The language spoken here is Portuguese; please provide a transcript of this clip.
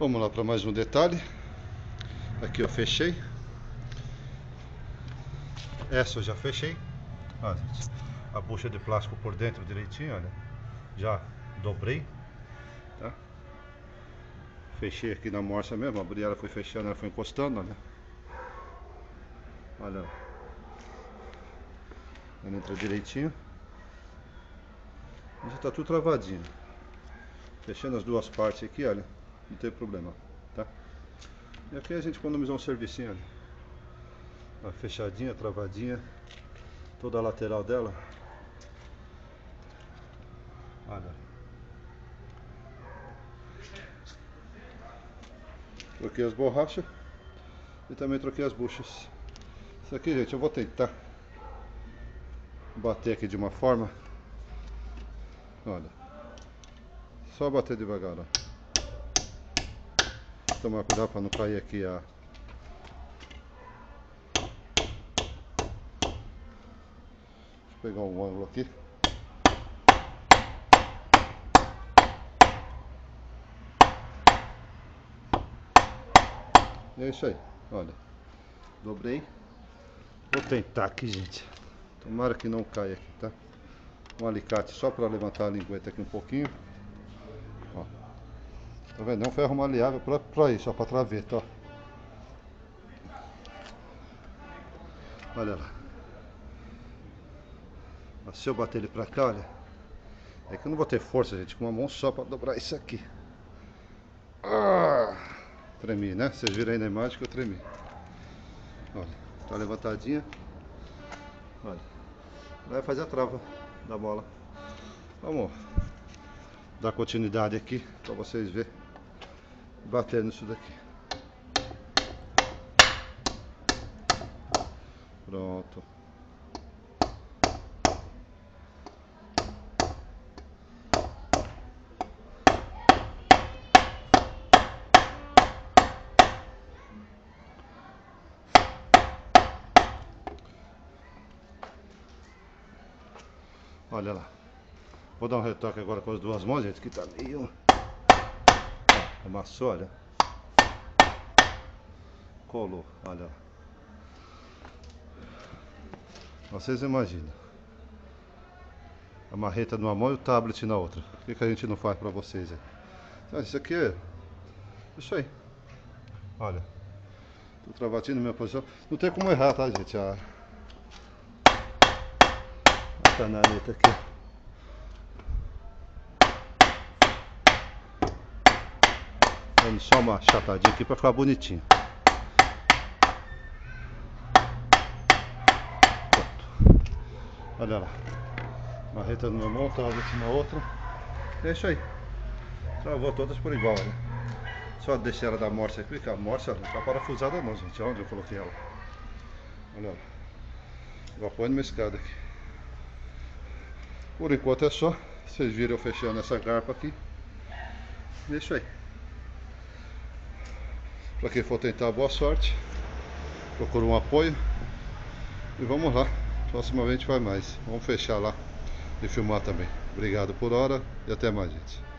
Vamos lá para mais um detalhe. Aqui eu fechei. Essa eu já fechei. Olha, a bucha de plástico por dentro direitinho, olha. Já dobrei, tá? Fechei aqui na morsa mesmo, abri ela, foi fechando, ela foi encostando, olha. Olha lá. Ela entra direitinho. Já tá tudo travadinho. Fechando as duas partes aqui, olha. Não tem problema, tá? E aqui a gente economizou um servicinho, olha. Ó, fechadinha, travadinha. Toda a lateral dela. Olha. Troquei as borrachas. E também troquei as buchas. Isso aqui, gente, eu vou tentar bater aqui de uma forma. Olha. Só bater devagar, ó. Tomar cuidado para não cair aqui a... Deixa eu pegar um ângulo aqui. É isso aí, olha. Dobrei. Vou tentar aqui, gente. Tomara que não caia aqui, tá? Um alicate só para levantar a lingueta aqui um pouquinho. Ó. Tá vendo? É um ferro maleável pra isso, ó, pra traveta, ó. Olha lá. Ó, se eu bater ele pra cá, olha. É que eu não vou ter força, gente, com uma mão só pra dobrar isso aqui. Ah! Tremi, né? Vocês viram aí na imagem que eu tremi. Olha, tá levantadinha. Olha. Vai fazer a trava da bola. Vamos dar continuidade aqui pra vocês verem. Batendo isso daqui. Pronto. Olha lá. Vou dar um retoque agora com as duas mãos, gente, que tá meio... Ó, amassou, olha. Colou, olha lá. Vocês imaginam. A marreta numa mão e o tablet na outra. O que a gente não faz pra vocês aí? Então, isso aqui é... Isso aí. Olha. Tô travadinho na minha posição. Não tem como errar, tá, gente? A canaleta aqui. Dando só uma chatadinha aqui pra ficar bonitinho. Pronto. Olha lá. Marreta numa mão, tablet na outra. É isso aí. Travou todas por igual, né? Só deixei ela da morsa aqui, porque a morsa não tá parafusada não, gente. Onde eu coloquei ela? Olha lá. Vou pôr numa escada aqui. Por enquanto é só. Vocês viram eu fechando essa garpa aqui. É isso aí. Para quem for tentar, boa sorte. Procura um apoio. E vamos lá. Próxima vez a gente faz mais. Vamos fechar lá e filmar também. Obrigado por hora e até mais, gente.